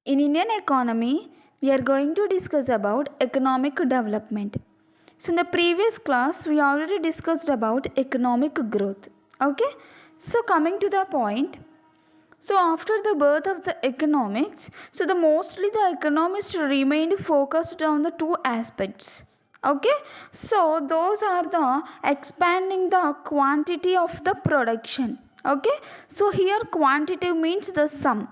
In Indian economy, we are going to discuss about economic development. So in the previous class, we already discussed about economic growth. Okay? So coming to the point, so after the birth of the economics, so the mostly the economists remained focused on the two aspects. Okay, so those are the expanding the quantity of the production. Okay, so here quantity means the sum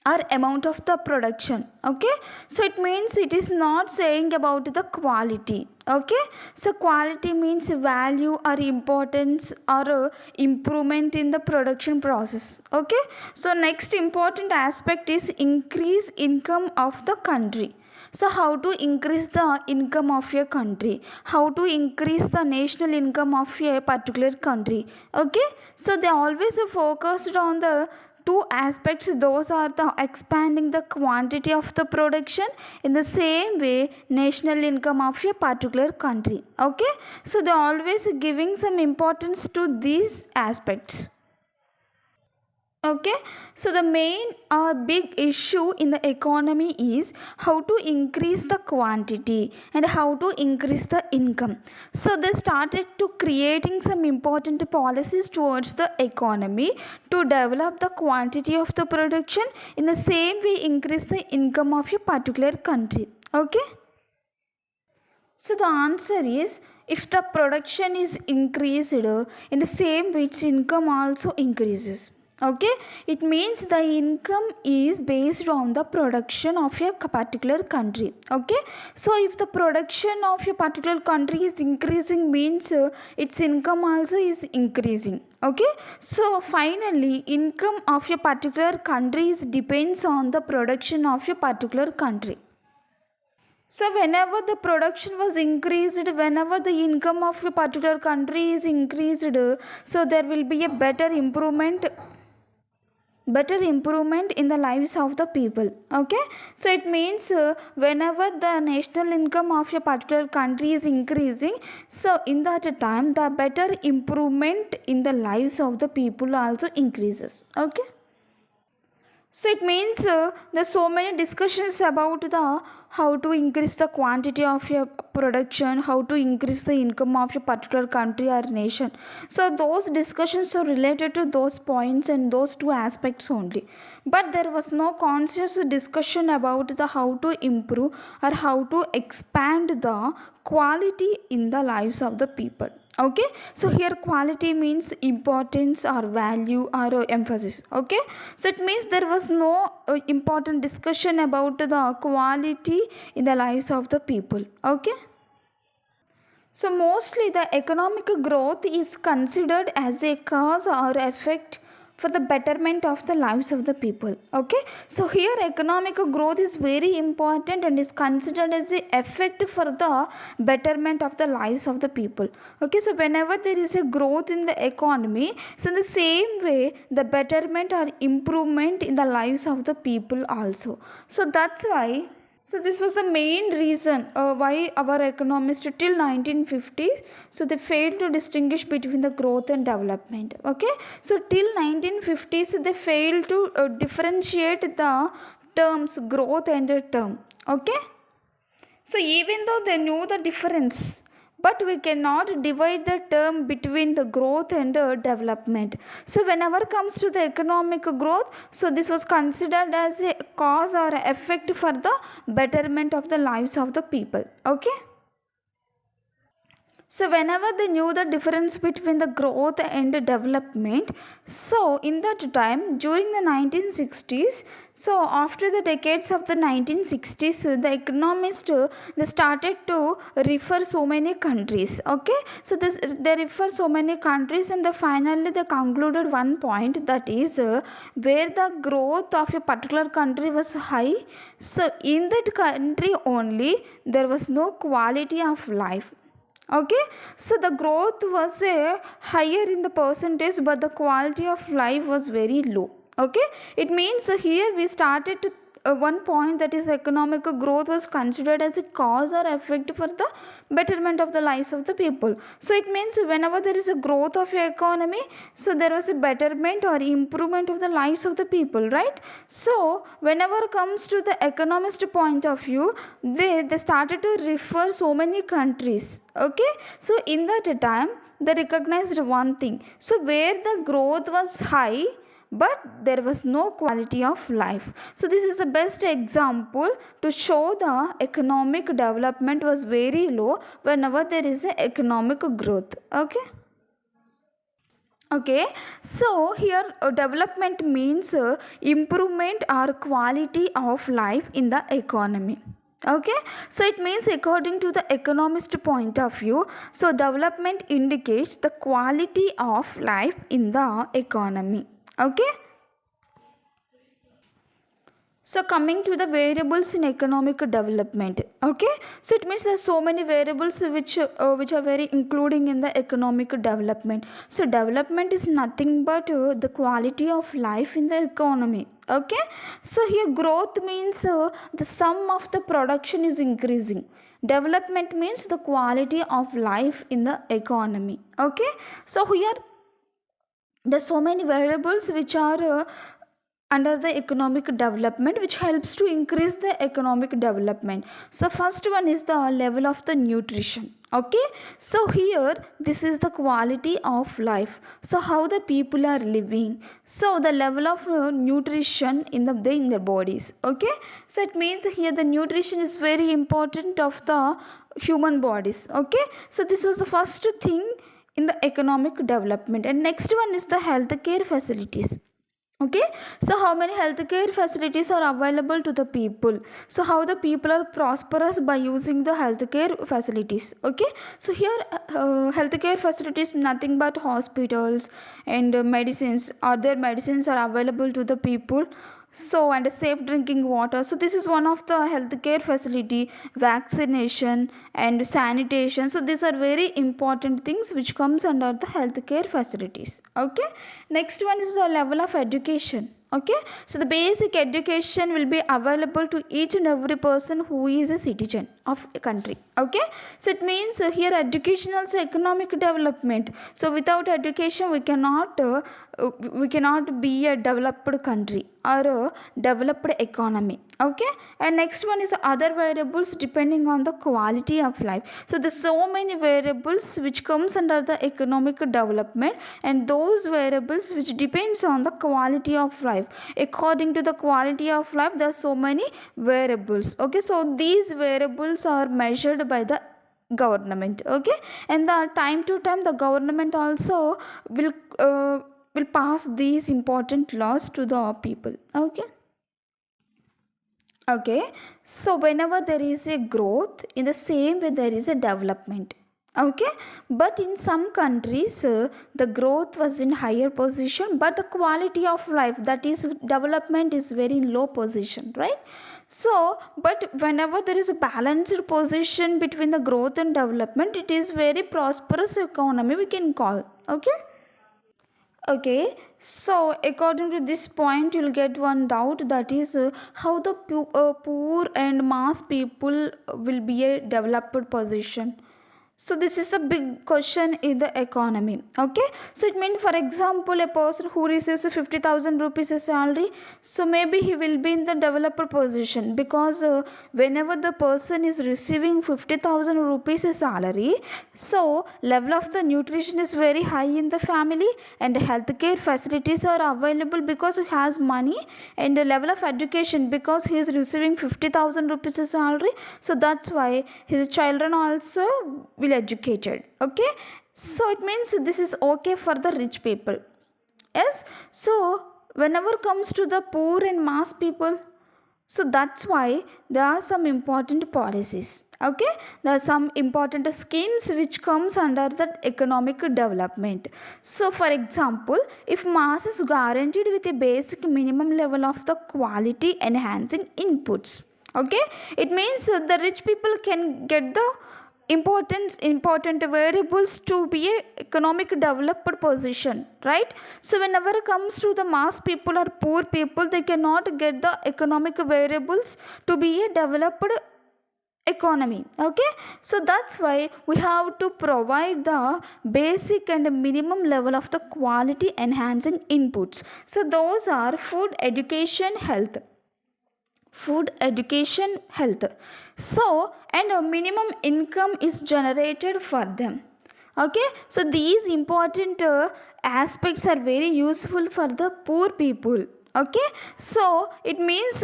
or amount of the production. Okay, so it means it is not saying about the quality. Okay, so quality means value or importance or improvement in the production process. Okay, so next important aspect is increase income of the country. So how to increase the income of a country, how to increase the national income of a particular country. Okay, so they always focused on the two aspects. Those are the expanding the quantity of the production, in the same way national income of a particular country. Okay, so they always giving some importance to these aspects. Okay, so the main or big issue in the economy is how to increase the quantity and how to increase the income. So they started to creating some important policies towards the economy to develop the quantity of the production, in the same way increase the income of a particular country. Okay, so the answer is, if the production is increased, in the same way its income also increases. Okay, it means the income is based on the production of a particular country. Okay, so if the production of a particular country is increasing means its income also is increasing. Okay, so finally income of a particular country is depends on the production of a particular country. So, whenever the production was increased, whenever the income of a particular country is increased, so there will be a better improvement in the lives of the people. Okay, so it means whenever the national income of a particular country is increasing, so in that time the better improvement in the lives of the people also increases. Okay, so it means there's so many discussions about the how to increase the quantity of your production, how to increase the income of a particular country or nation. So those discussions are related to those points and those two aspects only. But there was no conscious discussion about the how to improve or how to expand the quality in the lives of the people. Okay, so here quality means importance or value or emphasis. Okay, so it means there was no important discussion about the quality in the lives of the people. Okay, so mostly the economic growth is considered as a cause or effect for the betterment of the lives of the people. Okay, so here economic growth is very important and is considered as a effect for the betterment of the lives of the people. Okay, so whenever there is a growth in the economy, so in the same way the betterment or improvement in the lives of the people also. So that's why, so this was the main reason why our economists till 1950s, so they failed to distinguish between the growth and development. Okay, so till 1950s they failed to differentiate the terms growth and the term. Okay, so even though they knew the difference, but we cannot divide the term between the growth and the development. So whenever comes to the economic growth, so this was considered as a cause or effect for the betterment of the lives of the people. Okay, so whenever they knew the difference between the growth and the development, so in that time during the 1960s, so after the decades of the 1960s, the economists they started to refer so many countries. Okay, so this they refer so many countries and finally they concluded one point, that is where the growth of a particular country was high, so in that country only there was no quality of life. Okay, so the growth was higher in the percentage but the quality of life was very low. Okay, it means here we started to one point, that is economic growth was considered as a cause or effect for the betterment of the lives of the people. So it means whenever there is a growth of your economy, so there was a betterment or improvement of the lives of the people, right? So whenever comes to the economist point of view, they started to refer so many countries. Okay, so in that time they recognized one thing. So where the growth was high but there was no quality of life. So this is the best example to show the economic development was very low whenever there is a economic growth. Okay, so here development means improvement or quality of life in the economy. Okay, so it means according to the economist point of view, so development indicates the quality of life in the economy. Okay, so coming to the variables in economic development. Okay, so it means there's so many variables which are very including in the economic development. So development is nothing but the quality of life in the economy. Okay, so here growth means the sum of the production is increasing. Development means the quality of life in the economy. Okay, so here there's so many variables which are under the economic development, which helps to increase the economic development. So first one is the level of the nutrition. Okay, so here this is the quality of life, so how the people are living, so the level of nutrition in their bodies. Okay, so it means here the nutrition is very important of the human bodies. Okay, so this was the first thing in the economic development. And next one is the healthcare facilities. Okay, so how many healthcare facilities are available to the people, so how the people are prosperous by using the healthcare facilities. Okay, so here healthcare facilities nothing but hospitals and medicines, other medicines are available to the people, so and safe drinking water. So this is one of the healthcare facility, vaccination and sanitation. So these are very important things which comes under the healthcare facilities. Okay, next one is the level of education. Okay, so the basic education will be available to each and every person who is a citizen of a country. Okay, so it means here education also economic development. So without education we cannot be a developed country or a developed economy. Okay, and next one is the other variables depending on the quality of life. So there's so many variables which comes under the economic development, and those variables which depends on the quality of life. According to the quality of life there are so many variables. Okay, so these variables are measured by the government. Okay, and the time to time the government also will pass these important laws to the people. Okay, so whenever there is a growth, in the same way there is a development. Okay, but in some countries the growth was in higher position, but the quality of life, that is development, is very low position, right? So but whenever there is a balanced position between the growth and development, it is very prosperous economy we can call. Okay, so according to this point, you'll get one doubt, that is how the poor and mass people will be a developed position. So this is the big question in the economy. Okay, so it means, for example, a person who receives a 50,000 rupees a salary, so maybe he will be in the developer position, because whenever the person is receiving 50,000 rupees a salary, so level of the nutrition is very high in the family, and healthcare facilities are available because he has money, and the level of education because he is receiving 50,000 rupees a salary, so that's why his children also will educated. Okay, so it means this is okay for the rich people. Yes, so whenever comes to the poor and mass people, so that's why there are some important policies. Okay, there are some important schemes which comes under the economic development. So for example, if mass is guaranteed with a basic minimum level of the quality enhancing inputs, okay, it means the rich people can get the important variables to be a economic developed position, right? So whenever it comes to the mass people or poor people, they cannot get the economic variables to be a developed economy. Okay, so that's why we have to provide the basic and minimum level of the quality enhancing inputs. So those are food, education, health. Food, education, health. So and a minimum income is generated for them. Okay, so these important aspects are very useful for the poor people. Okay, so it means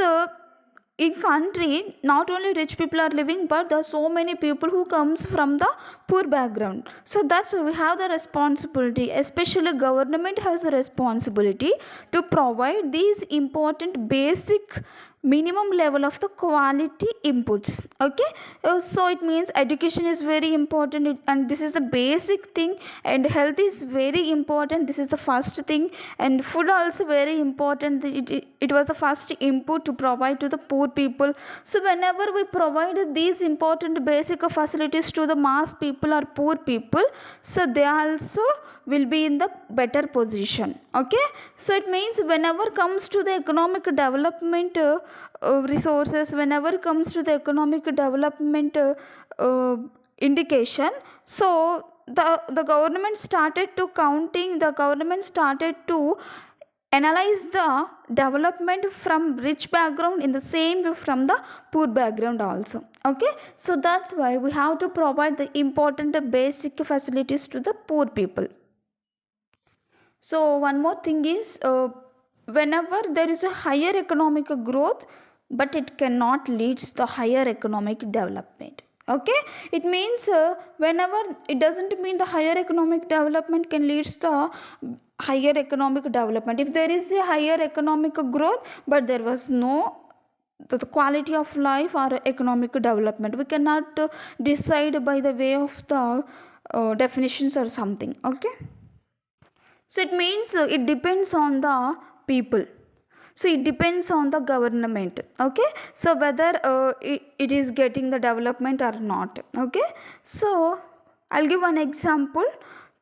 in country not only rich people are living, but there are so many people who comes from the poor background. So that's why we have the responsibility, especially government has the responsibility to provide these important basic minimum level of the quality inputs. Okay, so it means education is very important, and this is the basic thing, and health is very important, this is the first thing, and food also very important. It was the first input to provide to the poor people. So whenever we provide these important basic facilities to the mass people or poor people, so they also will be in the better position. Okay, so it means whenever comes to the economic development resources, whenever comes to the economic development indication, so the government started to counting, the government started to analyze the development from rich background in the same way from the poor background also. Okay, so that's why we have to provide the important basic facilities to the poor people. So one more thing is, whenever there is a higher economic growth, but it cannot leads the higher economic development. Okay, it means whenever, it doesn't mean the higher economic development can leads the higher economic development. If there is a higher economic growth but there was no the quality of life or economic development, we cannot decide by the way of the definitions or something. Okay, so it means it depends on the people, so it depends on the government. Okay, so whether it is getting the development or not. Okay, so I'll give one example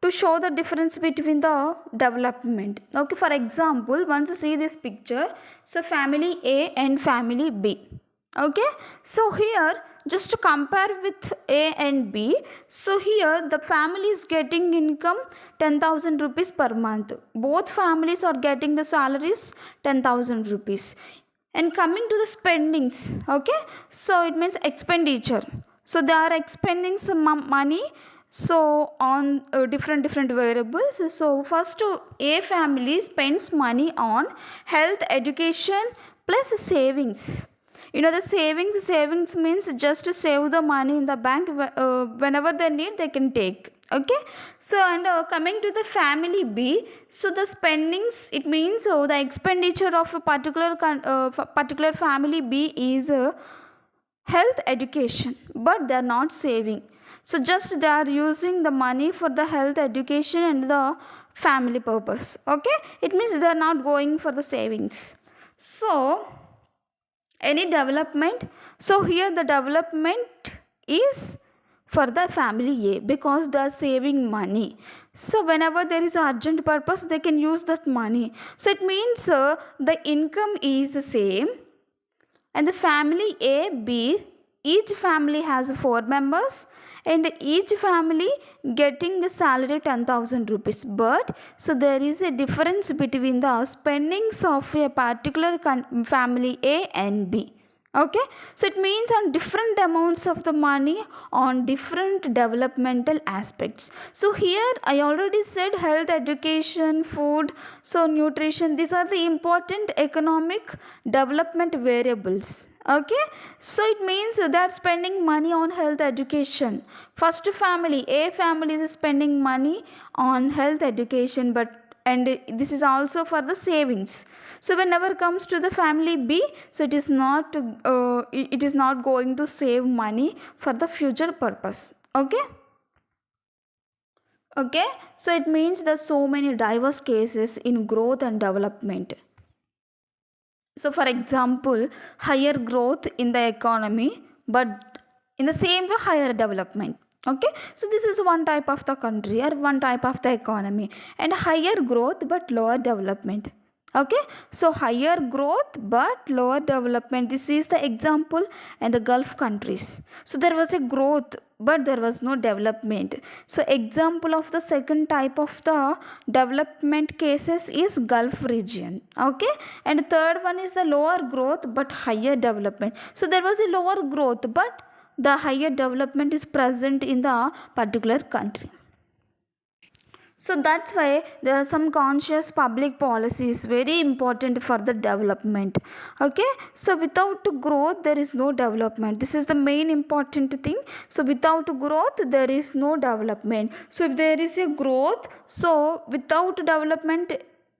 to show the difference between the development. Okay, for example, once you see this picture, so family A and family B. Okay, so here just to compare with A and B, so here the family is getting income 10,000 rupees per month. Both families are getting the salaries 10,000 rupees. And coming to the spendings, okay, so it means expenditure. So they are expending some money, so on different variables. So first, A family spends money on health, education plus savings. You know, the savings means just to save the money in the bank, whenever they need they can take. Okay, so and coming to the family B, so the spendings, it means the expenditure of a particular family B is health, education, but they are not saving. So just they are using the money for the health, education and the family purpose. Okay, it means they are not going for the savings. So any development, so here the development is for the family A because they are saving money. So whenever there is urgent purpose, they can use that money. So it means the income is the same, and the family A, B, each family has 4 members, and each family getting the salary 10,000 rupees. But so there is a difference between the spendings of a particular family A and B. Okay, so it means on different amounts of the money on different developmental aspects. So here I already said health, education, food, so nutrition, these are the important economic development variables. Okay, so it means that spending money on health, education. First family, A family is spending money on health, education, but and this is also for the savings. So whenever comes to the family B, so it is not going to save money for the future purpose. Okay, okay, so it means there's so many diverse cases in growth and development. So for example, higher growth in the economy, but in the same way higher development. Okay, so this is one type of the country or one type of the economy. And higher growth but lower development. Okay, so higher growth but lower development, this is the example. And the Gulf countries, so there was a growth but there was no development. So example of the second type of the development cases is Gulf region. Okay, and third one is the lower growth but higher development. So there was a lower growth but the higher development is present in the particular country. So that's why there are some conscious public policy is very important for the development. Okay, so without growth there is no development, this is the main important thing. So without growth there is no development. So if there is a growth, so without development,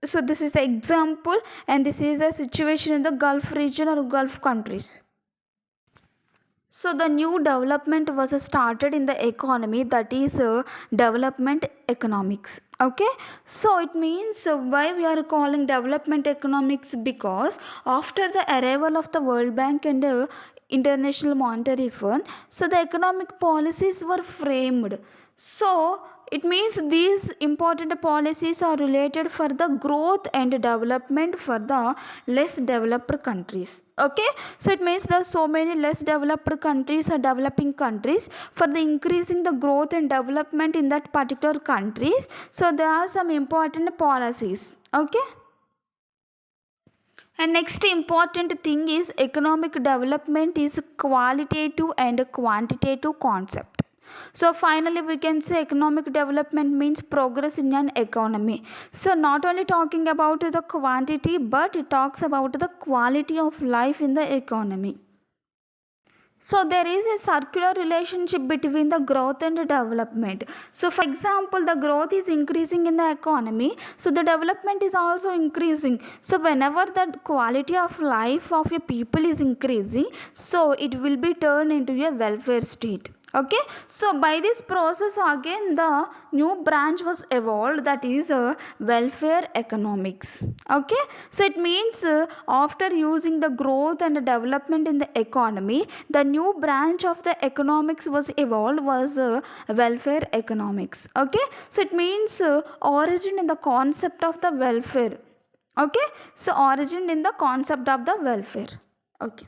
so this is the example, and this is the situation in the Gulf region or Gulf countries. So the new development was started in the economy, that is development economics. Okay, so it means why we are calling development economics, because after the arrival of the World Bank and International Monetary Fund, so the economic policies were framed. So it means these important policies are related for the growth and development for the less developed countries. Okay, so it means there are so many less developed countries or developing countries. For the increasing the growth and development in that particular countries, so there are some important policies. Okay, and next important thing is economic development is qualitative and quantitative concept. So finally we can say economic development means progress in an economy. So not only talking about the quantity, but it talks about the quality of life in the economy. So there is a circular relationship between the growth and development. So for example, the growth is increasing in the economy, so the development is also increasing. So whenever the quality of life of a people is increasing, so it will be turned into a welfare state. Okay, so by this process again the new branch was evolved, that is welfare economics. Okay, so it means after using the growth and the development in the economy, the new branch of the economics was evolved was welfare economics. Okay, so it means origin in the concept of the welfare. Okay, so origin in the concept of the welfare. Okay.